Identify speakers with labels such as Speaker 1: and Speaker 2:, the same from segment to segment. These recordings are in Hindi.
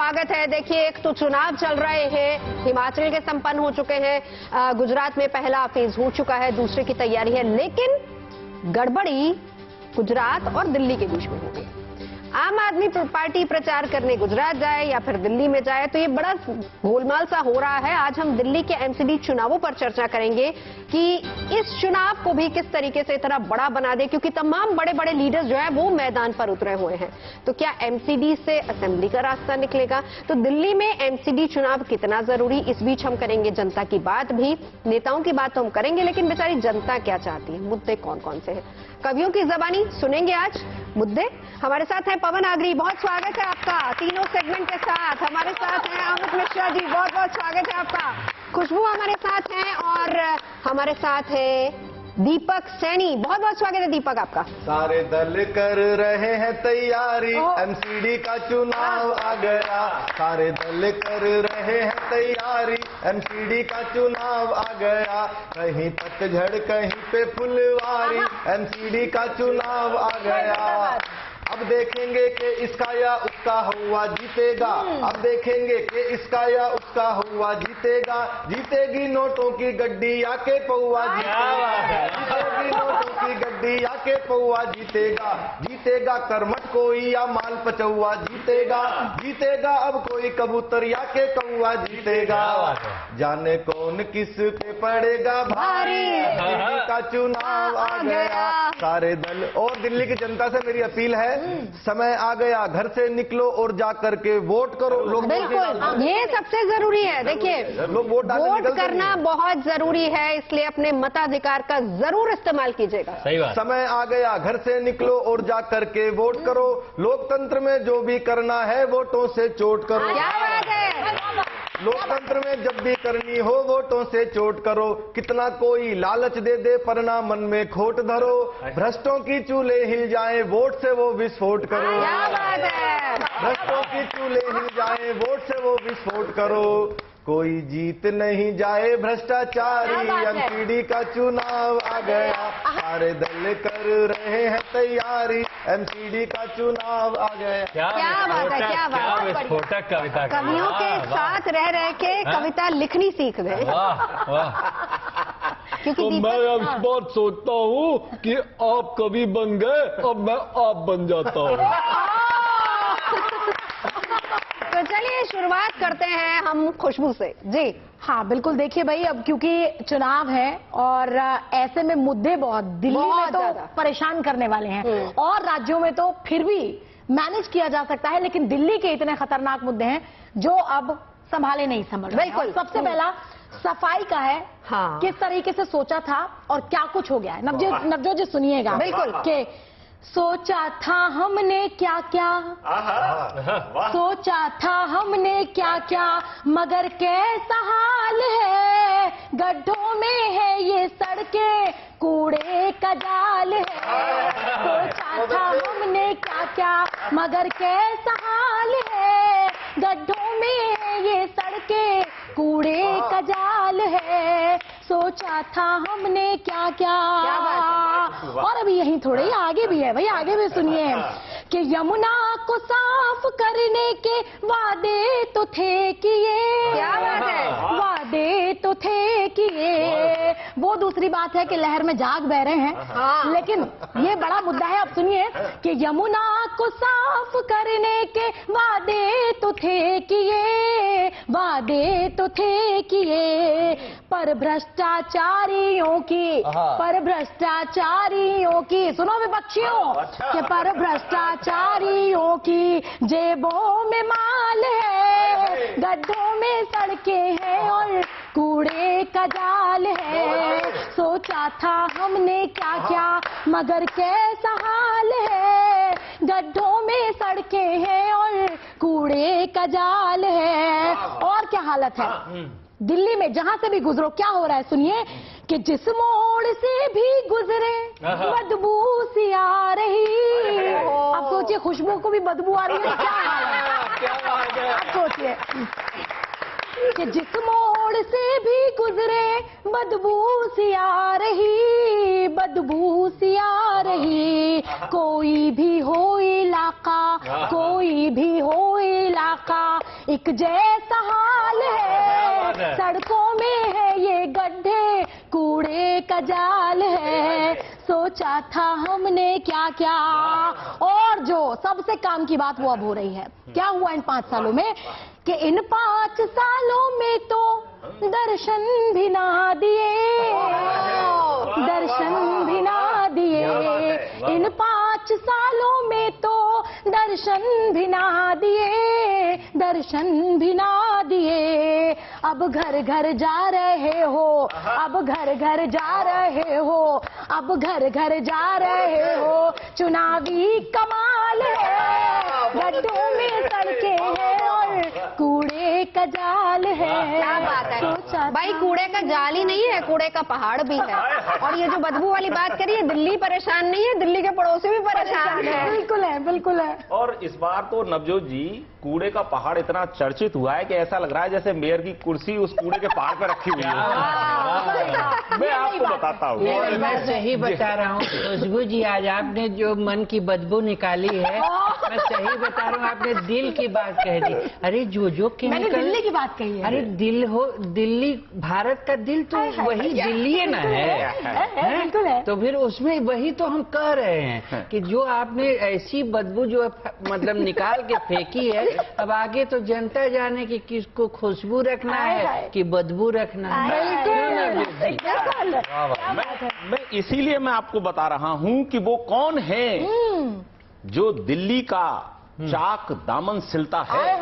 Speaker 1: स्वागत है। देखिए, एक तो चुनाव चल रहे हैं, हिमाचल के संपन्न हो चुके हैं, गुजरात में पहला फेज हो चुका है, दूसरे की तैयारी है, लेकिन गड़बड़ी गुजरात और दिल्ली के बीच में होगी। आम आदमी पार्टी प्रचार करने गुजरात जाए या फिर दिल्ली में जाए, तो ये बड़ा गोलमाल सा हो रहा है। आज हम दिल्ली के एमसीडी चुनावों पर चर्चा करेंगे कि इस चुनाव को भी किस तरीके से इतना बड़ा बना दे, क्योंकि तमाम बड़े बड़े लीडर्स जो है वो मैदान पर उतरे हुए हैं। तो क्या एमसीडी से असेंबली का रास्ता निकलेगा? तो दिल्ली में एमसीडी चुनाव कितना जरूरी, इस बीच हम करेंगे जनता की बात भी। नेताओं की बात तो हम करेंगे, लेकिन बेचारी जनता क्या चाहती है, मुद्दे कौन कौन से हैं, कवियों की जबानी सुनेंगे आज मुद्दे। हमारे साथ हैं पवन आगरी, बहुत स्वागत है आपका तीनों सेगमेंट के साथ। हमारे साथ हैं अमित मिश्रा जी, बहुत बहुत स्वागत है आपका। खुशबू हमारे साथ हैं और हमारे साथ है दीपक सैनी, बहुत बहुत स्वागत है दीपक आपका।
Speaker 2: सारे दल कर रहे हैं तैयारी, एमसीडी का चुनाव आ गया। सारे दल कर रहे हैं तैयारी, एमसीडी का चुनाव आ गया। कहीं पतझड़ कहीं पे फुलवारी, एमसीडी का चुनाव आ गया। अब देखेंगे कि इसका या उसका हुआ जीतेगा, अब देखेंगे कि इसका या उसका हुआ जीतेगा। जीतेगी नोटों की गड्डी आके पौआ जीतेगा, जीतेगी नोटों की गड्डी आके पौआ जीतेगा। जीतेगा करमट कोई या माल पचौआ जीतेगा, जीतेगा अब कोई कबूतर या के कौआ जीतेगा। जाने कौन किस पे पड़ेगा भारी, दिल्ली का चुनाव आ गया। सारे दल और दिल्ली की जनता से मेरी अपील है, समय आ गया, घर से निकलो और जा करके वोट करो। लोग
Speaker 1: बिल्कुल, ये सबसे जरूरी है। देखिए,
Speaker 2: लोग वोट
Speaker 1: करना बहुत जरूरी है, इसलिए अपने मताधिकार का जरूर इस्तेमाल कीजिएगा।
Speaker 3: सही बात।
Speaker 2: समय आ गया, घर से निकलो और जा करके वोट करो। लोकतंत्र में जो भी करना है वोटों से चोट करो।
Speaker 1: क्या बात है।
Speaker 2: लोकतंत्र में जब भी करनी हो वोटों से चोट करो। कितना कोई लालच दे दे पर ना मन में खोट धरो। भ्रष्टों की चूल्हे हिल जाए वोट से वो विस्फोट करो।
Speaker 1: क्या बात है।
Speaker 2: भ्रष्टों की चूल्हे हिल जाए वोट से वो विस्फोट करो। कोई जीत नहीं जाए भ्रष्टाचारी, एमसीडी का चुनाव आ गया। सारे दल कर रहे हैं तैयारी, एमसीडी का चुनाव आ गया।
Speaker 1: क्या बात है, क्या बात है।
Speaker 3: विस्फोटक कविता,
Speaker 1: कवियों के साथ रह रह के कविता लिखनी सीख गए। क्योंकि
Speaker 3: तो मैं अब इस बार सोचता हूँ कि आप कवि बन गए, अब मैं आप बन जाता हूँ।
Speaker 1: तो चलिए शुरुआत करते हैं हम खुशबू से जी।
Speaker 4: हाँ बिल्कुल, देखिए भाई, अब क्योंकि चुनाव है और ऐसे में मुद्दे बहुत दिल्ली में तो परेशान करने वाले हैं, और राज्यों में तो फिर भी मैनेज किया जा सकता है, लेकिन दिल्ली के इतने खतरनाक मुद्दे हैं जो अब संभाले नहीं संभल रहे।
Speaker 1: बिल्कुल।
Speaker 4: सबसे पहला सफाई का है।
Speaker 1: हाँ।
Speaker 4: किस तरीके से सोचा था और क्या कुछ हो गया है। नवजोत जी सुनिएगा।
Speaker 1: बिल्कुल।
Speaker 4: के सोचा था हमने क्या क्या, सोचा था हमने क्या क्या, मगर कैसा हाल है। गड्ढों में है ये सड़कें, कूड़े का जाल है। सोचा था हमने क्या क्या, मगर कैसा हाल है। गड्ढों में है ये सड़कें, कूड़े का जाल है। सोचा था हमने क्या क्या। और अभी यहीं थोड़े ही आगे भी है भाई, आगे भी सुनिए कि यमुना को साफ करने के वादे तो थे किए।
Speaker 1: क्या बात है।
Speaker 4: वादे तो थे किए। वो दूसरी बात है कि लहर में जाग बह रहे हैं, लेकिन ये बड़ा मुद्दा है। अब सुनिए कि यमुना को साफ करने के वादे तो थे किए, वादे तो थे किए, पर भ्रष्टाचारियों की, पर भ्रष्टाचारियों की, सुनो विपक्षियों, कि पर भ्रष्टाचारियों की जेबों में माल है। गड्ढों में सड़कें हैं और कूड़े का जाल है। सोचा था हमने क्या क्या, मगर कैसा हाल है। गड्ढों में सड़कें हैं और कूड़े का जाल है। और क्या हालत है दिल्ली में, जहां से भी गुजरो क्या हो रहा है सुनिए कि जिस मोड़ से भी गुजरे बदबू सी आ रही। अब सोचिए, खुशबू को भी बदबू आ रही है, क्या हाल है। अब सोचिए कि जिस मोड़ से भी गुजरे बदबू सी आ रही, बदबू सी आ रही। कोई भी हो इलाका, कोई भी हो इलाका, एक जैसा हाल है। सड़कों में है ये गड्ढे, कूड़े का जाल है। सोचा था हमने क्या क्या, और जो सबसे काम की बात वो अब हो रही है। क्या हुआ इन 5 सालों में कि इन 5 सालों में तो दर्शन भी ना दिए, दर्शन भी ना दिए। इन 5 सालों में तो दर्शन भी ना दिए, दर्शन भी ना दिए। अब घर घर जा रहे हो, अब घर घर जा रहे हो, अब घर घर जा रहे हो। चुनावी कमाल है, गड्ढों में सड़कें हैं और कूड़े का जाल है।
Speaker 1: क्या बात है भाई, कूड़े का जाल ही नहीं है, कूड़े का पहाड़ भी है। और ये जो बदबू वाली बात करी है, दिल्ली परेशान नहीं है, दिल्ली के पड़ोसी भी परेशान है।
Speaker 4: बिल्कुल है, बिल्कुल है।
Speaker 5: और इस बार तो नवजोत जी कूड़े का पहाड़ इतना चर्चित हुआ है कि ऐसा लग रहा है जैसे मेयर की कुर्सी उस कूड़े के पहाड़ पर रखी हुई है। मैं आपको बताता हूँ,
Speaker 6: मैं सही बता रहा हूँ खुशबू जी, आज आपने जो मन की बदबू निकाली है, मैं सही बता रहा हूँ, आपने दिल की बात कह दी। अरे जो
Speaker 4: मैंने दिल्ली की बात कही है।
Speaker 6: अरे दिल हो, दिल्ली भारत का दिल तो वही दिल्ली है ना है,
Speaker 4: बिल्कुल है।
Speaker 6: तो फिर उसमें वही तो हम कह रहे हैं कि जो आपने ऐसी बदबू जो मतलब निकाल के फेंकी है, अब आगे तो जनता जाने कि किसको खुशबू रखना है कि बदबू रखना है।
Speaker 5: मैं इसीलिए मैं आपको बता रहा हूँ कि वो कौन है जो दिल्ली का चाक दामन सिलता है।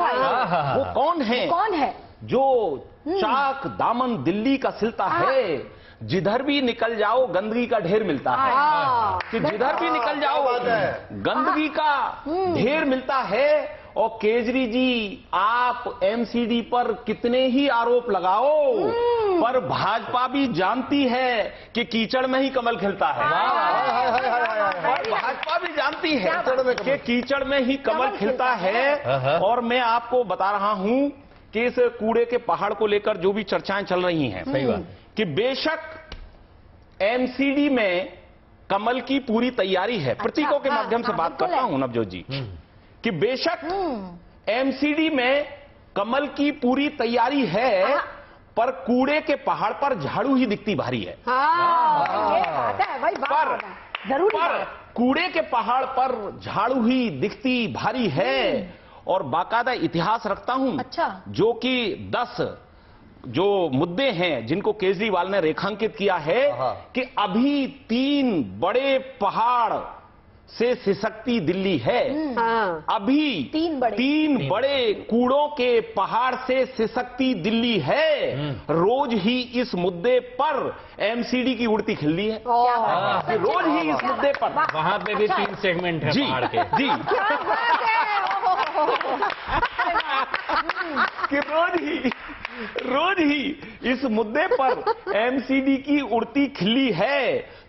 Speaker 5: वो कौन है?
Speaker 4: कौन है
Speaker 5: जो चाक दामन दिल्ली का सिलता है। जिधर भी निकल जाओ गंदगी का ढेर मिलता है, कि जिधर भी निकल जाओ गंदगी का ढेर मिलता है। और केजरी जी, आप एमसीडी पर कितने ही आरोप लगाओ, पर भाजपा भी जानती है कि कीचड़ में ही कमल खिलता है। और भाजपा भी जानती है कि कीचड़ में ही कमल खिलता है। और मैं आपको बता रहा हूं कि इस कूड़े के पहाड़ को लेकर जो भी चर्चाएं चल रही हैं,
Speaker 3: सही बात,
Speaker 5: कि बेशक एमसीडी में कमल की पूरी तैयारी है। प्रतीकों के माध्यम से बात करता हूं नवजोत जी, कि बेशक एमसीडी में कमल की पूरी तैयारी है, पर कूड़े के पहाड़ पर झाड़ू ही दिखती भारी है। पर कूड़े के पहाड़ पर झाड़ू ही दिखती भारी है। और बाकायदा इतिहास रखता हूं, जो कि 10 जो मुद्दे हैं जिनको केजरीवाल ने रेखांकित किया है कि अभी 3 बड़े पहाड़ से सिसकती दिल्ली है। अभी 3 बड़े कूड़ों के पहाड़ से सिसकती दिल्ली है। रोज ही इस मुद्दे पर एमसीडी की उड़ती खिल्ली है। रोज ही इस मुद्दे पर
Speaker 3: वहां पे भी 3 सेगमेंट है पहाड़ के।
Speaker 5: जी कि रोज ही इस मुद्दे पर एमसीडी की उड़ती खिल्ली है।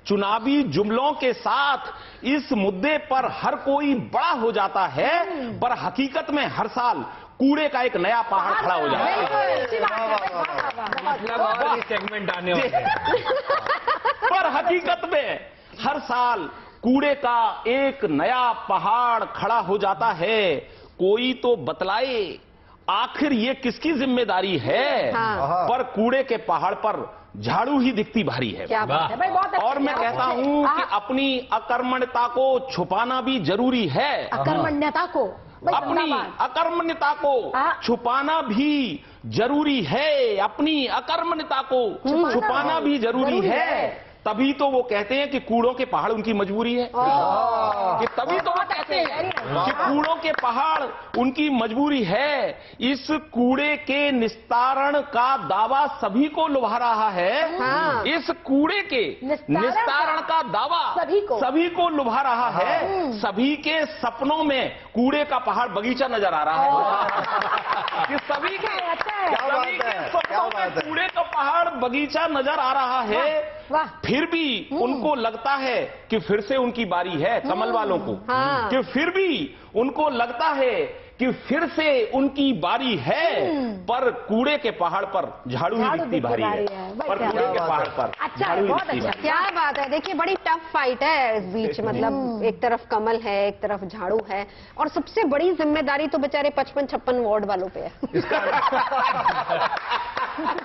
Speaker 5: चुनावी जुमलों के साथ इस मुद्दे पर हर कोई बड़ा हो जाता है, पर हकीकत में हर साल कूड़े का एक नया पहाड़ खड़ा हो जाता है।
Speaker 3: मतलब और सेगमेंट आने वाले हैं।
Speaker 5: पर हकीकत में हर साल कूड़े का एक नया पहाड़ खड़ा हो जाता है। कोई तो बतलाए आखिर ये किसकी जिम्मेदारी है। पर कूड़े के पहाड़ पर झाड़ू ही दिखती भारी है।
Speaker 4: क्या बात है भाई, बहुत
Speaker 5: और मैं कहता हूं कि अपनी अकर्मण्यता को छुपाना भी जरूरी है।
Speaker 4: अकर्मण्यता को,
Speaker 5: अपनी अकर्मण्यता को छुपाना भी जरूरी है। अपनी अकर्मण्यता को छुपाना भी जरूरी है। तभी तो वो कहते हैं कि कूड़ों के पहाड़ उनकी मजबूरी है। कि तभी तो वो कहते हैं कि कूड़ों के पहाड़ उनकी मजबूरी है। इस कूड़े के निस्तारण का दावा सभी को लुभा रहा है। इस कूड़े के निस्तारण का दावा सभी को लुभा रहा है। सभी के सपनों में कूड़े का पहाड़ बगीचा नजर आ रहा है। कि सभी के सपनों में कूड़े का पहाड़ बगीचा नजर आ रहा है। फिर भी उनको लगता है कि फिर से उनकी बारी है, कमल वालों को। कि फिर भी उनको लगता है कि फिर से उनकी बारी है, पर कूड़े के पहाड़ पर झाड़ू ही दिखती भारी है। पर कूड़े के पहाड़ पर झाड़ू ही दिखती भारी।
Speaker 1: क्या बात है। देखिए बड़ी टफ फाइट है इस बीच, मतलब एक तरफ कमल है, एक तरफ झाड़ू है, और सबसे बड़ी जिम्मेदारी तो बेचारे 55-56 वार्ड वालों पे है।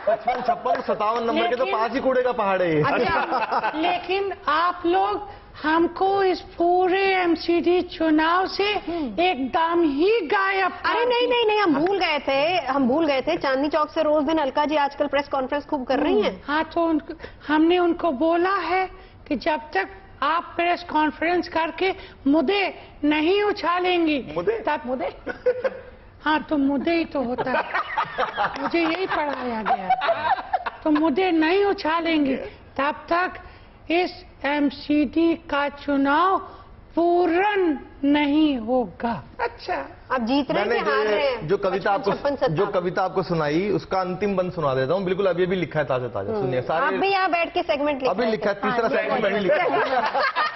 Speaker 2: 55-56 57 नंबर के तो 5 ही कूड़े का पहाड़ है ये।
Speaker 1: अच्छा,
Speaker 6: लेकिन आप लोग हमको इस पूरे एमसीडी चुनाव से एकदम ही गायब।
Speaker 1: अरे नहीं, हम भूल गए थे। चांदनी चौक से रोज दिन अलका जी आजकल प्रेस कॉन्फ्रेंस खूब कर रही हैं।
Speaker 6: हाँ, तो हमने उनको बोला है कि जब तक आप प्रेस कॉन्फ्रेंस करके मुद्दे नहीं उछालेंगी तब मुद्दे। हाँ, तो मुद्दे ही तो होता है, मुझे यही पढ़ाया गया। तो मुद्दे नहीं उछालेंगे तब तक इस एमसीडी का चुनाव पूर्ण नहीं होगा। अच्छा,
Speaker 1: आप जीत रहे हैं कि हार रहे हैं?
Speaker 2: जो कविता आपको सुनाई उसका अंतिम बंद सुना देता हूँ। बिल्कुल अभी लिखा है ताजा। सुनिए सारे।
Speaker 1: आप भी यहाँ बैठ के सेगमेंट लिखा
Speaker 2: अभी लिखा है, तीसरा सेगमेंट अभी लिखा है।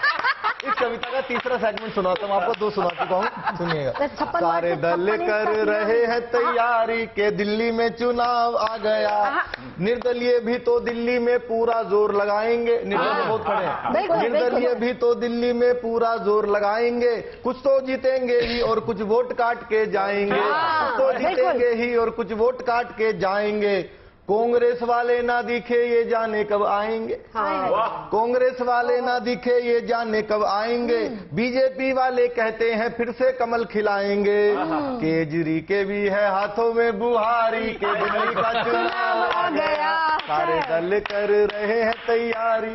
Speaker 2: इस कविता का तीसरा सेगमेंट सुनाता हूँ आपको, 2 सुना चुका हूँ, सुनिएगा। सारे दल कर रहे हैं तैयारी के दिल्ली में चुनाव आ गया, निर्दलीय भी तो दिल्ली में पूरा जोर लगाएंगे। निर्दलीय बहुत खड़े हैं। निर्दलीय भी तो दिल्ली में पूरा जोर लगाएंगे, कुछ तो जीतेंगे ही और कुछ वोट काट के जाएंगे, कुछ तो जीतेंगे ही और कुछ वोट काट के जाएंगे। कांग्रेस वाले ना दिखे ये जाने कब आएंगे। कांग्रेस वाले ना दिखे ये जाने कब आएंगे। बीजेपी वाले कहते हैं फिर से कमल खिलाएंगे। केजरी के भी है हाथों में बुहारी के दिल्ली का चुनाव आ गया, सारे दल कर रहे हैं तैयारी।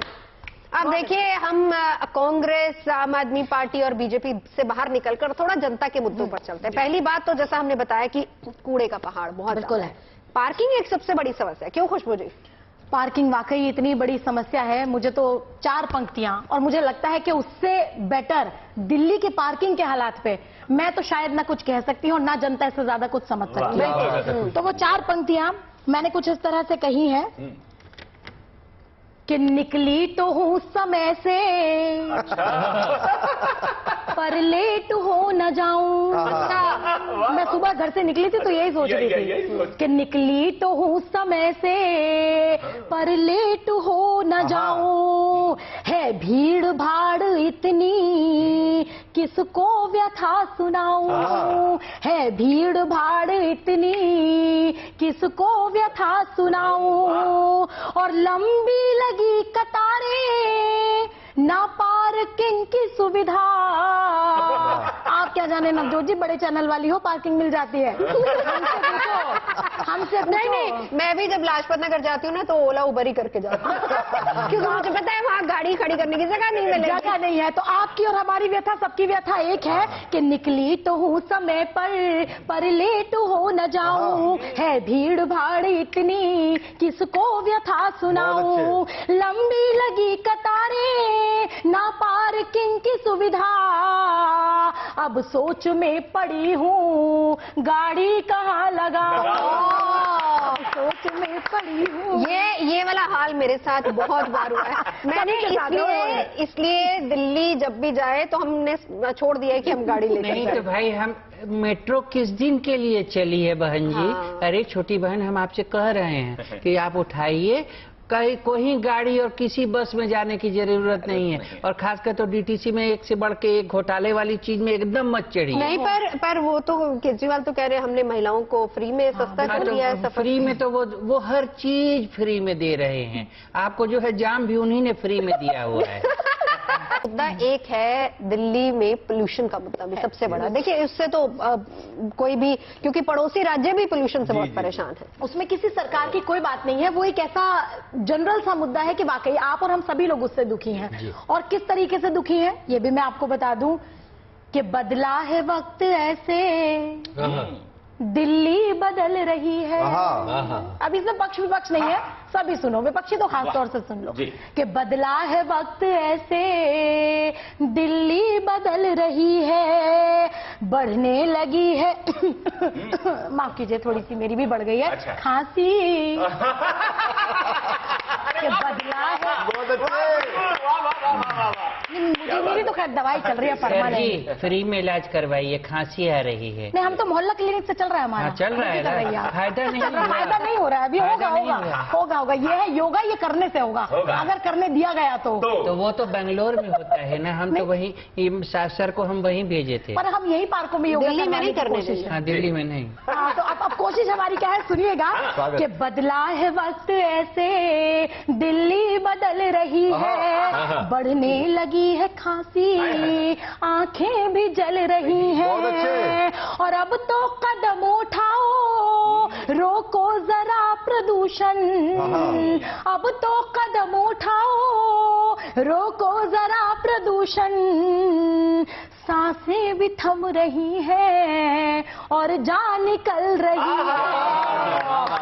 Speaker 1: अब देखिए, हम कांग्रेस, आम आदमी पार्टी और बीजेपी से बाहर निकलकर थोड़ा जनता के मुद्दों पर चलते हैं। पहली बात तो जैसा हमने बताया कि कूड़े का पहाड़ बहुत बिल्कुल है। पार्किंग एक सबसे बड़ी समस्या, क्यों खुशबू जी?
Speaker 4: पार्किंग वाकई इतनी बड़ी समस्या है। मुझे तो 4 पंक्तियां, और मुझे लगता है कि उससे बेटर दिल्ली के पार्किंग के हालात पे मैं तो शायद ना कुछ कह सकती हूँ, ना जनता इससे ज्यादा कुछ समझ सकती है। तो वो 4 पंक्तियां मैंने कुछ इस तरह से कही है कि निकली तो हूँ समय से, पर लेट हो न जाऊं। मैं सुबह घर से निकली थी तो यही सोच रही थी कि निकली तो हूँ समय से, पर लेट हो न जाऊं। है भीड़ भाड़ इतनी किसको व्यथा सुनाऊं, है भीड़ भाड़ इतनी किसको व्यथा सुनाऊं। और लंबी लगी कतारें, ना पार्किंग की सुविधा। आप क्या जाने नवजोत जी, बड़े चैनल वाली हो, पार्किंग मिल जाती है। हमसे
Speaker 1: नहीं, मैं भी जब लाजपत नगर जाती हूँ ना तो ओला उबर ही करके जाती हूँ, क्योंकि मुझे पता है वहाँ गाड़ी खड़ी करने की जगह नहीं मिलेगी।
Speaker 4: जगह नहीं है। तो आपकी और हमारी व्यथा, सबकी व्यथा एक है कि निकली तो हूँ समय पर लेट हो न जाऊं। है भीड़ भाड़ इतनी किसको व्यथा सुनाऊं। लंबी लगी कतारें, ना पार्किंग की सुविधा। अब सोच में पड़ी हूँ गाड़ी कहाँ लगाऊं। सोच में पड़ी हूँ।
Speaker 1: ये वाला हाल मेरे साथ बहुत बार हुआ है। मैंने इसलिए दिल्ली जब भी जाए तो हमने छोड़ दिया है कि हम गाड़ी लेकर
Speaker 6: नहीं तो भाई, हम मेट्रो किस दिन के लिए चली है बहन जी? अरे छोटी बहन, हम आपसे कह रहे हैं कि आप उठाइए, कहीं कोई गाड़ी और किसी बस में जाने की जरूरत नहीं है। और खासकर तो डीटीसी में एक से बढ़ के एक घोटाले वाली चीज में एकदम मत चढ़िए।
Speaker 1: नहीं, पर वो तो केजरीवाल तो कह रहे हैं हमने महिलाओं को फ्री में सस्ता कर दिया है।
Speaker 6: फ्री में तो वो हर चीज फ्री में दे रहे हैं। आपको जो है जाम भी उन्हीं ने फ्री में दिया हुआ है।
Speaker 1: मुद्दा एक है दिल्ली में पोल्यूशन का मुद्दा भी सबसे बड़ा। देखिए, इससे तो कोई भी, क्योंकि पड़ोसी राज्य भी पोल्यूशन से बहुत परेशान है।
Speaker 4: उसमें किसी सरकार की कोई बात नहीं है। वो एक ऐसा जनरल सा मुद्दा है कि वाकई आप और हम सभी लोग उससे दुखी हैं। और किस तरीके से दुखी हैं ये भी मैं आपको बता दूं कि बदला है वक्त ऐसे, दिल्ली बदल रही है। अब इसमें पक्ष विपक्ष नहीं है, सभी सुनो, विपक्षी तो खास तौर से सुन लो कि बदला है वक्त ऐसे, दिल्ली बदल रही है, बढ़ने लगी है। माफ कीजिए, थोड़ी सी मेरी भी बढ़ गई है खांसी। कि बदला है। मेरी तो खैर दवाई चल रही है परमानेंट।
Speaker 6: फ्री में इलाज करवाइए, खांसी आ रही है।
Speaker 4: नहीं, हम तो मोहल्ला क्लिनिक से चल रहा है हमारा।
Speaker 6: चल रहा है ना? फायदा नहीं हो रहा।
Speaker 4: फायदा नहीं हो रहा है अभी। होगा। ये है योगा, ये करने से होगा अगर करने दिया गया तो
Speaker 6: वो तो बेंगलोर में होता है ना। हम तो वही सर को हम वहीं भेजे थे।
Speaker 4: पर हम यही पार्कों में योगा
Speaker 1: दिल्ली में नहीं करने देंगे।
Speaker 6: हाँ, दिल्ली में नहीं।
Speaker 4: तो अब कोशिश हमारी क्या है, सुनिएगा कि बदला है वक्त ऐसे, दिल्ली बदल रही है, बढ़ने लगी है खांसी, आंखें भी जल रही हैं, और अब तो कदम उठाओ, रोको जरा प्रदूषण, अब तो कदम उठाओ, रोको जरा प्रदूषण, सांसें भी थम रही है और जान निकल रही है,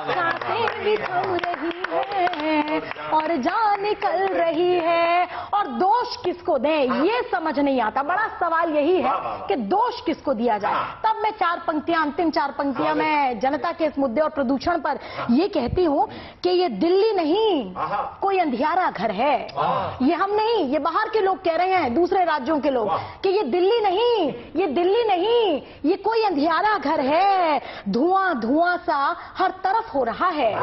Speaker 4: सांसें भी थम रही है और जान निकल रही है। और दोष किसको दें ये समझ नहीं आता। बड़ा सवाल यही है कि दोष किसको दिया जाए। तब मैं चार पंक्तियां, अंतिम चार पंक्तियां मैं जनता के इस मुद्दे और प्रदूषण पर ये कहती हूँ कि ये दिल्ली नहीं कोई अंधियारा घर है। ये हम नहीं, ये बाहर के लोग कह रहे हैं, दूसरे राज्यों के लोग, कि ये दिल्ली नहीं, ये दिल्ली नहीं, ये कोई अंधियारा घर है। धुआं धुआं सा हर तरफ हो रहा है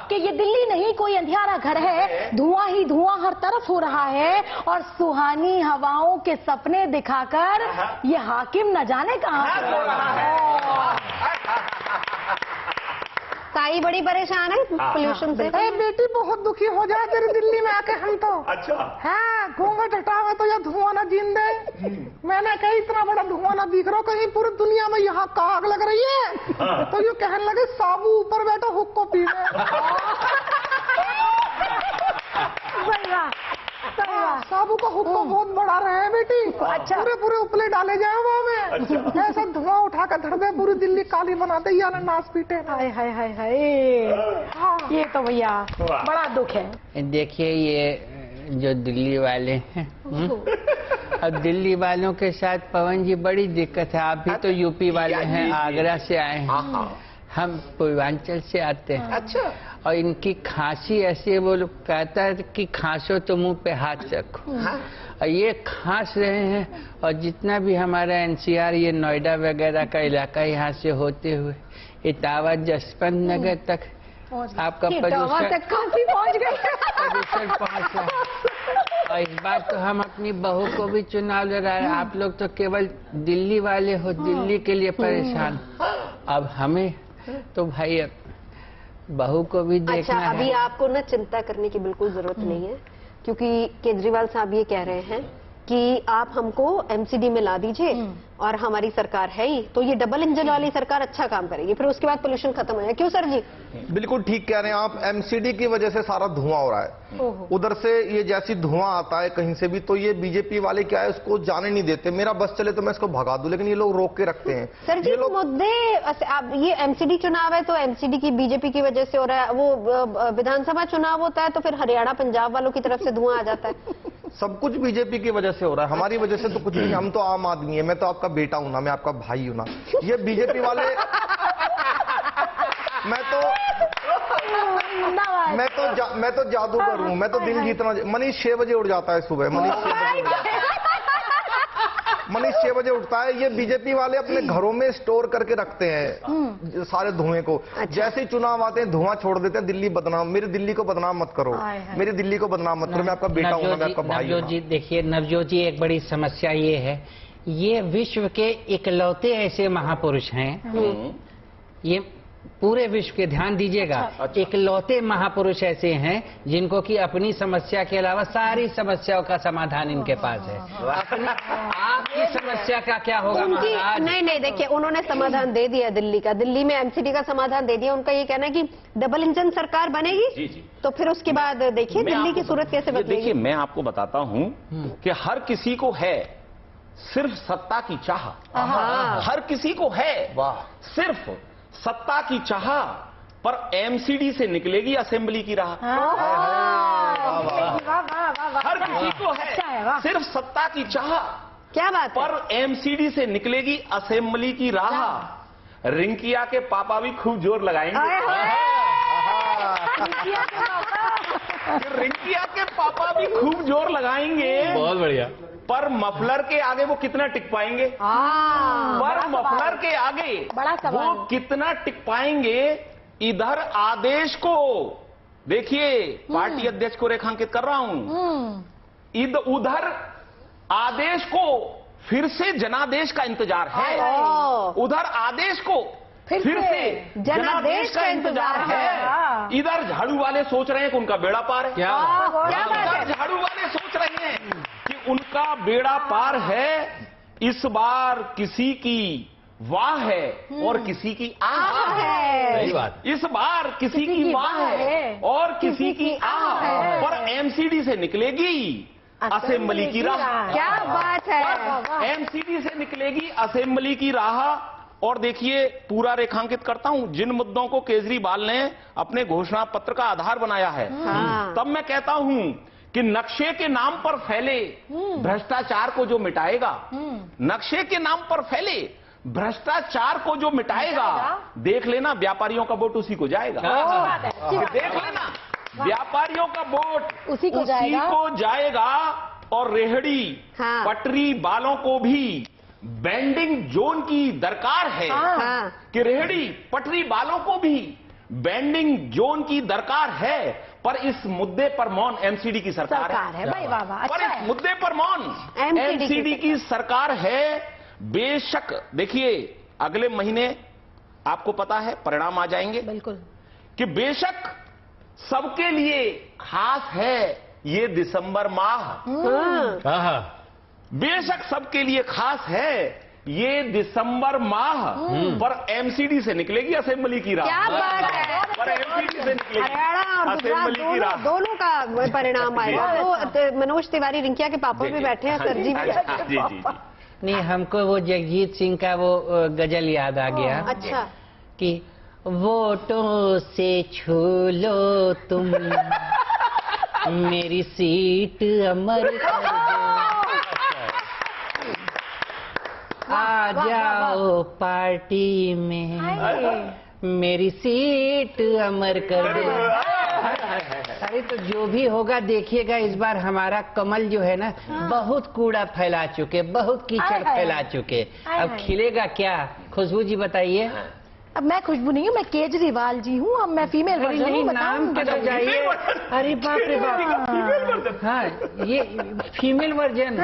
Speaker 4: कि ये दिल्ली नहीं कोई अंधियारा घर है, धुआं ही धुआं हर तरफ हो रहा है। और सुहानी हवाओं के सपने दिखाकर ये हाकिम न जाने कहां से हो रहा है।
Speaker 1: साई बड़ी परेशान है पोल्यूशन से।
Speaker 7: बेटी बहुत दुखी हो जाए तेरी दिल्ली में आके हम तो।
Speaker 2: अच्छा।
Speaker 7: हाँ, घूंघट हटावे तो ये धुआं ना जीन दे। मैंने कही इतना बड़ा धुआं ना दिख रहा, कहीं पूरी दुनिया में यहाँ का आग लग रही है। तो यूँ कहने लगे साबू ऊपर बैठो हुक को पी साबू का हुक्का बहुत बड़ा रहे हैं बेटी। अच्छा, पूरे उपले डाले जाए वहाँ में। अच्छा। ऐसा धुआं उठा कर धर दे, पूरी दिल्ली काली बना दे, या नाच पीटे।
Speaker 4: हाय हाय हाय हाय, ये तो भैया बड़ा दुख है।
Speaker 6: देखिए ये जो दिल्ली वाले हैं, अब दिल्ली वालों के साथ पवन जी बड़ी दिक्कत है। आप भी तो यूपी वाले हैं, आगरा से आए हैं, हम पूर्वांचल से आते हैं। अच्छा। और इनकी खांसी ऐसी है, वो लोग कहता है कि खांसो तो मुंह पे हाथ रखो। और ये खांस रहे हैं। और जितना भी हमारा एनसीआर, ये नोएडा वगैरह का इलाका, यहाँ से होते हुए इटावा जसवंत नगर तक आपका प्रदूषण
Speaker 4: पहुंच गए।
Speaker 6: प्रदूषण पहुंच रहा है। और इस बार तो हम अपनी बहू को भी चुनाव लड़ा रहे हैं। आप लोग तो केवल दिल्ली वाले हो, दिल्ली के लिए परेशान। अब हमें तो भाई बहू को भी देखना है।
Speaker 1: अभी आपको ना चिंता करने की बिल्कुल जरूरत नहीं है, क्योंकि केजरीवाल साहब ये कह रहे हैं कि आप हमको एमसीडी में ला दीजिए और हमारी सरकार है ही, तो ये डबल इंजन वाली सरकार अच्छा काम करेगी, फिर उसके बाद पोल्यूशन खत्म हो जाएगा। क्यों सर जी?
Speaker 2: बिल्कुल ठीक कह रहे हैं आप। एमसीडी की वजह से सारा धुआं हो रहा है। उधर से ये जैसी धुआं आता है कहीं से भी, तो ये बीजेपी वाले क्या है, उसको जाने नहीं देते। मेरा बस चले तो मैं इसको भगा दूं, लेकिन ये लोग रोक के रखते हैं।
Speaker 1: सर जी, मुद्दे ये एमसीडी चुनाव है तो एमसीडी की बीजेपी की वजह से हो रहा है। वो विधानसभा चुनाव होता है तो फिर हरियाणा पंजाब वालों की तरफ से धुआं आ जाता है।
Speaker 2: सब कुछ बीजेपी की वजह से हो रहा है, हमारी वजह से तो कुछ नहीं। हम तो आम आदमी है, मैं तो आपका बेटा हूं ना, मैं आपका भाई हूं ना। ये बीजेपी वाले मैं तो जादूगर हूं। मैं तो दिन जीतना। मनीष 6 बजे उठ जाता है सुबह। मनीष 6 बजे उठता है। ये बीजेपी वाले अपने घरों में स्टोर करके रखते हैं सारे धुएं को। जैसे ही चुनाव आते हैं धुआं छोड़ देते हैं। दिल्ली बदनाम। मेरी दिल्ली को बदनाम मत करो, मेरी दिल्ली को बदनाम मत करो। मैं आपका बेटा हूं, मैं आपका भाई हूं।
Speaker 6: नवजोत जी देखिए, नवजोत जी एक बड़ी समस्या ये है, ये विश्व के इकलौते ऐसे महापुरुष हैं, ये पूरे विश्व के ध्यान दीजिएगा। अच्छा। इकलौते महापुरुष ऐसे हैं जिनको कि अपनी समस्या के अलावा सारी समस्याओं का समाधान इनके पास है। आपकी समस्या का क्या होगा महाराज?
Speaker 1: नहीं, देखिए उन्होंने समाधान दे दिया दिल्ली का। दिल्ली में एमसीडी का समाधान दे दिया। उनका ये कहना है कि डबल इंजन सरकार बनेगी। जी। तो फिर उसके बाद देखिए दिल्ली की सूरत कैसे बदलेगी।
Speaker 5: देखिए मैं आपको बताता हूँ कि हर किसी को है सिर्फ सत्ता की चाह। हर किसी को है सिर्फ सत्ता की चाह, पर एमसीडी से निकलेगी असेंबली की राह। हर किसी को है सिर्फ सत्ता की चाह,
Speaker 1: क्या बात,
Speaker 5: पर एमसीडी से निकलेगी असेंबली की राह। रिंकिया के पापा भी खूब जोर लगाएंगे। रिंकिया के पापा भी खूब जोर लगाएंगे।
Speaker 3: बहुत बढ़िया।
Speaker 5: पर मफलर के आगे वो कितना टिक पाएंगे? पर मफलर के आगे
Speaker 4: बड़ा सवाल।
Speaker 5: वो कितना टिक पाएंगे? इधर आदेश को देखिए, पार्टी अध्यक्ष को रेखांकित कर रहा हूं, उधर आदेश को फिर से जनादेश का इंतजार है, उधर आदेश को फिर से जनादेश का इंतजार है। इधर झाड़ू वाले सोच रहे हैं कि उनका बेड़ा पार है।
Speaker 6: क्या
Speaker 5: इधर झाड़ू वाले सोच रहे हैं कि उनका बेड़ा पार है। इस बार किसी की वाह है और किसी की आह है।
Speaker 3: सही बात।
Speaker 5: इस बार किसी की वाह है और किसी की आह है। पर एमसीडी से निकलेगी असेंबली की राह।
Speaker 1: क्या बात है।
Speaker 5: एमसीडी से निकलेगी असेंबली की राह। और देखिए, पूरा रेखांकित करता हूं, जिन मुद्दों को केजरीवाल ने अपने घोषणा पत्र का आधार बनाया है, तब मैं कहता हूं कि नक्शे के नाम पर फैले भ्रष्टाचार को जो मिटाएगा, नक्शे के नाम पर फैले भ्रष्टाचार को जो मिटाएगा, देख लेना व्यापारियों का वोट उसी को जाएगा। देख लेना व्यापारियों का वोट
Speaker 4: उसी को
Speaker 5: जाएगा। और रेहड़ी पटरी वालों को भी बेंडिंग जोन की दरकार है कि रेहड़ी पटरी वालों को भी बेंडिंग जोन की दरकार है। पर इस मुद्दे पर मौन एमसीडी की सरकार है।
Speaker 4: भाई वाह वाह,
Speaker 5: पर
Speaker 4: अच्छा
Speaker 5: इस
Speaker 4: है।
Speaker 5: मुद्दे पर मौन एमसीडी की सरकार है। बेशक देखिए, अगले महीने आपको पता है परिणाम आ जाएंगे,
Speaker 4: बिल्कुल,
Speaker 5: कि बेशक सबके लिए खास है ये दिसंबर माह। बेशक सबके लिए खास है ये दिसंबर माह। पर एमसीडी से निकलेगी असेंबली की राह।
Speaker 1: क्या बात है।
Speaker 5: पर एमसीडी से निकलेगी
Speaker 1: हरियाणा और गुजरात
Speaker 5: असेंबली की राह।
Speaker 1: दोनों का परिणाम आएगा। तो मनोज तिवारी रिंकिया के पापा भी बैठे हैं, सर जी भी।
Speaker 5: जी।
Speaker 6: नहीं, हमको वो जगजीत सिंह का वो गजल याद आ गया।
Speaker 1: अच्छा,
Speaker 6: कि वोटों से छू लो तुम मेरी सीट अमर कर दो, आ जाओ पार्टी में मेरी सीट अमर कर दो। अरे तो जो भी होगा देखिएगा, इस बार हमारा कमल जो है ना, बहुत कूड़ा फैला चुके, बहुत कीचड़ फैला चुके। अब खिलेगा क्या? खुशबू जी बताइए।
Speaker 4: अब मैं खुशबू नहीं हूँ, मैं केजरीवाल जी हूँ। अब मैं फीमेल वर्जन हूँ,
Speaker 6: नाम के तो जाइए। अरे बाप रे बाप। हाँ, ये फीमेल वर्जन।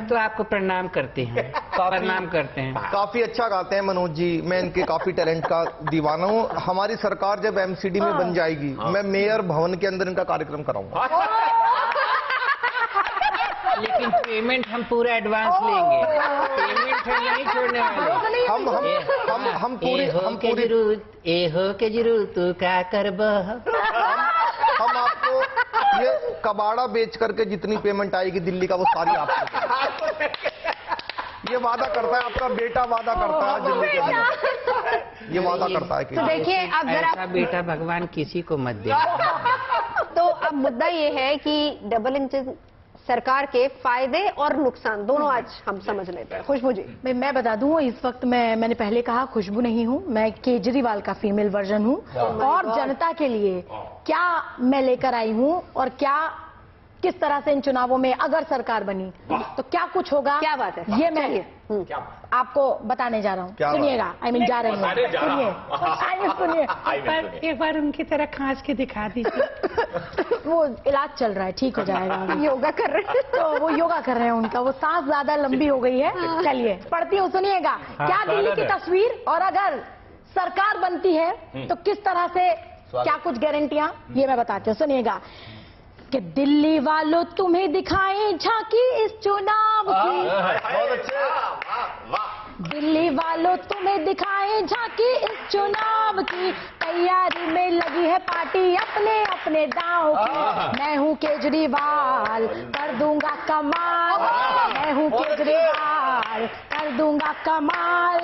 Speaker 6: तो आपको प्रणाम करते हैं, प्रणाम करते हैं।
Speaker 2: काफी अच्छा गाते हैं मनोज जी, मैं इनके काफी टैलेंट का दीवाना हूँ। हमारी सरकार जब एमसीडी में बन जाएगी, मैं मेयर भवन के अंदर इनका कार्यक्रम कराऊंगा।
Speaker 6: लेकिन पेमेंट हम पूरा एडवांस लेंगे, पेमेंट हम नहीं छोड़ने वाले।
Speaker 2: हम पूरी
Speaker 6: ए हो के जरूरत तू क्या करब।
Speaker 2: हम आपको ये कबाड़ा बेच करके जितनी पेमेंट आएगी दिल्ली का, वो सारी आपको। ये वादा करता है, आपका बेटा वादा करता है दिल्ली के अंदर, ये वादा करता है कि
Speaker 1: तो देखिए अब जरा
Speaker 6: ऐसा बेटा भगवान किसी को मत दे।
Speaker 1: तो अब मुद्दा ये है कि डबल इंजन सरकार के फायदे और नुकसान दोनों आज हम समझ लेते हैं। खुशबू जी।
Speaker 4: मैं बता दूं, इस वक्त मैंने पहले कहा खुशबू नहीं हूं, मैं केजरीवाल का फीमेल वर्जन हूं। और जनता के लिए क्या मैं लेकर आई हूं और क्या किस तरह से इन चुनावों में अगर सरकार बनी तो क्या कुछ होगा,
Speaker 1: क्या बात है,
Speaker 4: ये मैं आपको बताने जा रहा हूँ। सुनिएगा, जा रही हूँ, सुनिए। एक बार उनकी तरह खांस के दिखा दीजिए। वो इलाज चल रहा है, ठीक हो जाएगा।
Speaker 1: योगा कर रहे हैं,
Speaker 4: तो वो योगा कर रहे हैं, उनका वो सांस ज्यादा लंबी हो गई है। चलिए पढ़ती हूँ, सुनिएगा। क्या दिल्ली की तस्वीर, और अगर सरकार बनती है तो किस तरह से, क्या कुछ गारंटियां, ये मैं बताती हूँ, सुनिएगा। कि दिल्ली वालों तुम्हें दिखाएं झांकी इस चुनाव की, दिल्ली वालों तुम्हें दिखाएं झांकी इस चुनाव की, तैयारी में लगी है पार्टी अपने अपने दांव की। मैं हूँ केजरीवाल, कर दूंगा कमाल, मैं हूँ केजरीवाल, कर दूंगा कमाल।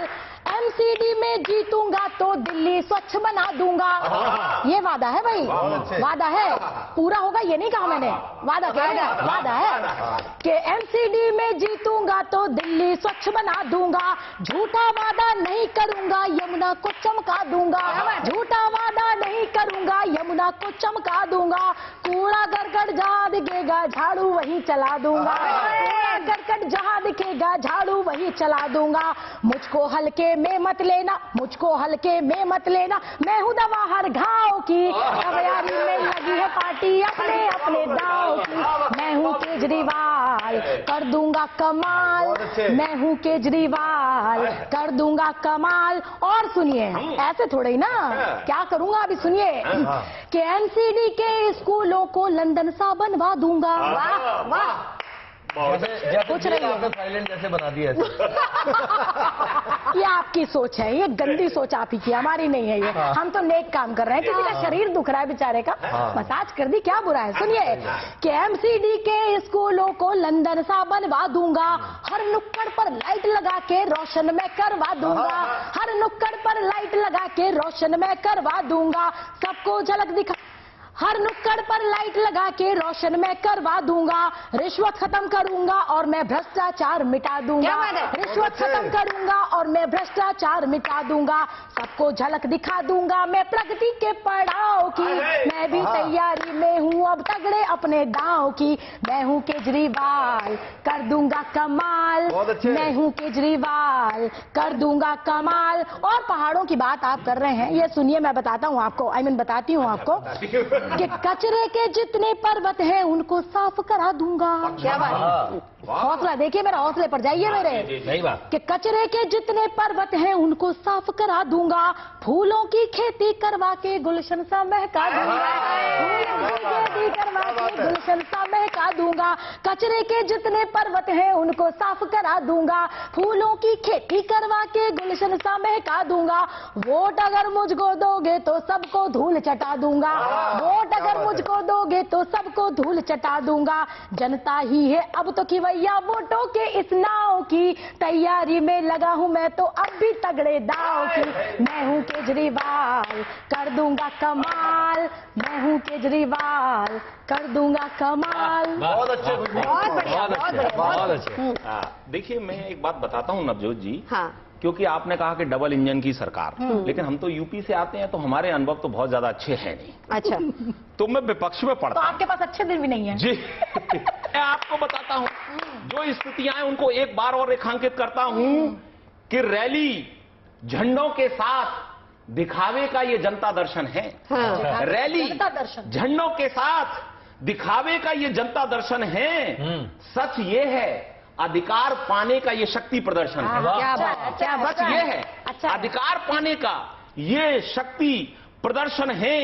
Speaker 4: एमसीडी में जीतूंगा तो दिल्ली स्वच्छ बना दूंगा। ये वादा है भाई, वादा है, पूरा होगा ये नहीं कहा मैंने, वादा क्या है, वादा है कि एमसीडी में जीतूंगा तो दिल्ली स्वच्छ बना दूंगा। झूठा वादा नहीं करूंगा, यमुना को चमका दूंगा। झूठा वादा नहीं करूंगा, यमुना को चमका दूंगा। कूड़ा करकट जहाँ दिखेगा झाड़ू वहीं चला दूंगा, कूड़ा करकट जहाँ दिखेगा झाड़ू वहीं चला दूंगा। मुझको हल्के में मत लेना, मुझको हल्के में मत लेना, मैं हूँ दवा हर घाव की, तैयारी में लगी है पार्टी अपने अपने दाव की। मैं हूँ केजरीवाल कर दूंगा कमाल, मैं हूँ केजरीवाल कर दूंगा कमाल। और सुनिए, ऐसे थोड़े ही ना, क्या करूंगा अभी सुनिए, कि एनसीडी के स्कूलों को लंदन सा बनवा दूंगा। वाह वाह,
Speaker 2: कुछ रही है साइलेंट जैसे बना दिया
Speaker 4: ये आपकी सोच है, ये गंदी सोच आप ही की, हमारी नहीं है ये। हम तो नेक काम कर रहे हैं, किसी का शरीर दुख रहा है बेचारे का, मसाज कर दी, क्या बुरा है। सुनिए कि एमसीडी के स्कूलों को लंदन सा बनवा दूंगा, हर नुक्कड़ पर लाइट लगा के रोशन मैं करवा दूंगा, हर नुक्कड़ पर लाइट लगा के रोशन मैं करवा दूंगा, सबको झलक दिखा, हर नुक्कड़ पर लाइट लगा के रोशन मैं करवा दूंगा। रिश्वत खत्म करूंगा और मैं भ्रष्टाचार मिटा दूंगा, रिश्वत खत्म करूंगा और मैं भ्रष्टाचार मिटा दूंगा। सबको झलक दिखा दूंगा मैं प्रगति के पड़ाव की, मैं भी तैयारी में हूँ अब तगड़े अपने दांव की। मैं हूँ केजरीवाल कर दूंगा कमाल, मैं हूँ केजरीवाल कर दूंगा कमाल। और पहाड़ों की बात आप कर रहे हैं, ये सुनिए मैं बताता हूँ आपको, बताती हूँ आपको कि कचरे के जितने पर्वत हैं उनको साफ करा दूंगा। क्या बात, हौसला देखिए मेरा, हौसले पर जाइए मेरे।
Speaker 6: सही बात।
Speaker 4: कि कचरे के जितने पर्वत हैं उनको साफ करा दूंगा, फूलों की खेती करवा के गुलशन सा महका दूंगा, फूलों की खेती करवा के गुलशन सा महका दूंगा। कचरे के जितने पर्वत हैं उनको साफ करा दूंगा, फूलों की खेती करवा के गुलशन सा महका दूंगा। वोट अगर मुझको दोगे तो सबको धूल चटा दूंगा, वोट अगर मुझको दोगे तो सबको धूल चटा दूंगा। जनता ही है अब तो कि भैया वोटों के इस नाव की, तैयारी में लगा हूं मैं तो अब भी तगड़े दाव की। मैं हूं केजरीवाल कर दूंगा कमाल, मैं हूं केजरीवाल कर दूंगा कमाल।
Speaker 2: बहुत अच्छे,
Speaker 1: बहुत बढ़िया, बहुत बढ़िया,
Speaker 6: बहुत अच्छे।
Speaker 5: देखिए मैं एक बात बताता हूँ नवजोत जी,
Speaker 1: हाँ,
Speaker 5: क्योंकि आपने कहा कि डबल इंजन की सरकार, लेकिन हम तो यूपी से आते हैं तो हमारे अनुभव तो बहुत ज्यादा अच्छे हैं नहीं।
Speaker 1: अच्छा,
Speaker 5: तो मैं विपक्ष में
Speaker 4: तो
Speaker 5: पढ़ता हूं।
Speaker 4: आपके पास अच्छे दिन भी नहीं है
Speaker 5: जी मैं आपको बताता हूं जो स्थितियां हैं उनको एक बार और रेखांकित करता हूं कि रैली झंडों के साथ दिखावे का ये जनता दर्शन है।
Speaker 1: हाँ,
Speaker 5: रैली
Speaker 4: जनता दर्शन,
Speaker 5: झंडों के साथ दिखावे का ये जनता दर्शन है। सच ये है अधिकार पाने का ये शक्ति प्रदर्शन है।
Speaker 1: क्या बात है, क्या बात
Speaker 5: सच ये है
Speaker 4: अच्छा।
Speaker 5: अधिकार पाने का ये शक्ति प्रदर्शन है।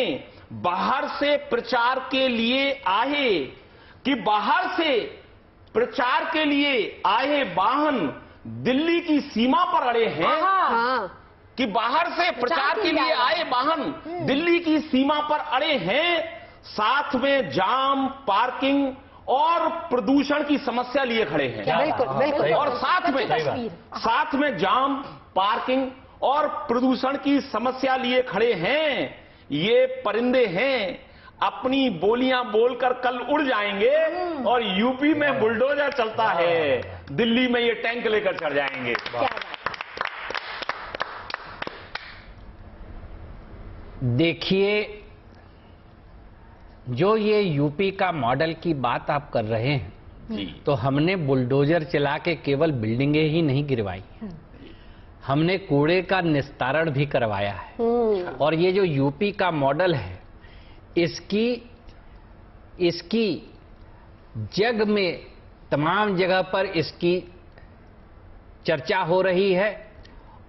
Speaker 5: बाहर से प्रचार के लिए आए कि बाहर से प्रचार के लिए आए वाहन दिल्ली की सीमा पर अड़े हैं,
Speaker 1: हाँ,
Speaker 5: कि बाहर से प्रचार के लिए आए वाहन दिल्ली की सीमा पर अड़े हैं, साथ में जाम, पार्किंग और प्रदूषण की समस्या लिए खड़े हैं।
Speaker 1: बिल्कुल बिल्कुल।
Speaker 5: और साथ में जाम, पार्किंग और प्रदूषण की समस्या लिए खड़े हैं। ये परिंदे हैं, अपनी बोलियां बोलकर कल उड़ जाएंगे और यूपी में बुलडोजर चलता है, दिल्ली में ये टैंक लेकर चढ़ जाएंगे।
Speaker 4: क्या बात है।
Speaker 6: देखिए, जो ये यूपी का मॉडल की बात आप कर रहे हैं,
Speaker 5: जी
Speaker 6: तो हमने बुलडोजर चला के केवल बिल्डिंगें ही नहीं गिरवाई, हमने कूड़े का निस्तारण भी करवाया है। और ये जो यूपी का मॉडल है, इसकी जग में तमाम जगह पर इसकी चर्चा हो रही है।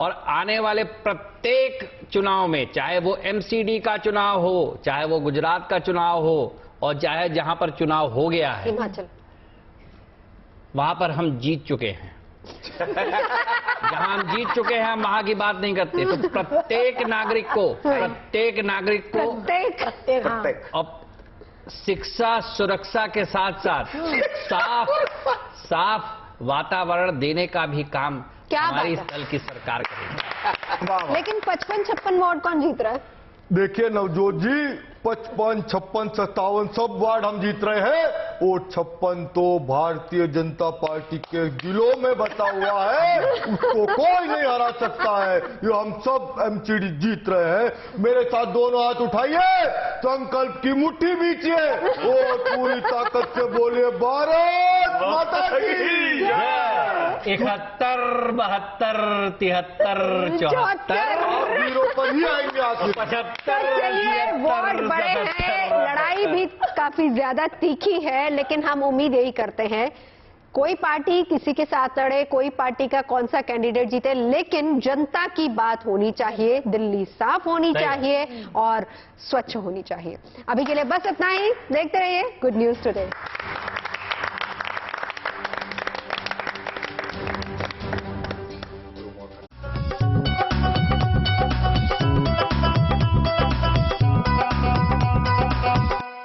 Speaker 6: और आने वाले प्रत्येक चुनाव में, चाहे वो एमसीडी का चुनाव हो, चाहे वो गुजरात का चुनाव हो, और चाहे जहां पर चुनाव हो गया है
Speaker 1: हिमाचल,
Speaker 6: वहां पर हम जीत चुके हैं। जहां हम जीत चुके हैं हम वहां की बात नहीं करते। तो प्रत्येक नागरिक को
Speaker 1: प्रत्येक, हाँ,
Speaker 6: अब शिक्षा सुरक्षा के साथ साथ साफ वातावरण देने का भी काम
Speaker 1: क्या
Speaker 6: हमारी
Speaker 1: बात है।
Speaker 6: दल की सरकार करेगी।
Speaker 1: लेकिन 55-56 वार्ड कौन जीत रहा है?
Speaker 2: देखिए नवजोत जी, 55, 56, 57 सब वार्ड हम जीत रहे हैं। और 56 तो भारतीय जनता पार्टी के दिलों में बसा हुआ है, उसको कोई नहीं हरा सकता है। ये हम सब एमसीडी जीत रहे हैं। मेरे साथ दोनों हाथ उठाइए, संकल्प की मुट्ठी बीचिए और पूरी ताकत से बोलिए भारत माता की जय।
Speaker 6: 71, 72, 73, 74
Speaker 2: वीरों पर ही आएंगे आखिर।
Speaker 6: 75,
Speaker 1: चलिए, वोट बड़े हैं, लड़ाई भी काफी ज्यादा तीखी है, लेकिन हम उम्मीद यही करते हैं कोई पार्टी किसी के साथ लड़े, कोई पार्टी का कौन सा कैंडिडेट जीते, लेकिन जनता की बात होनी चाहिए, दिल्ली साफ होनी चाहिए और स्वच्छ होनी चाहिए। अभी के लिए बस इतना ही। देखते रहिए गुड न्यूज टुडे।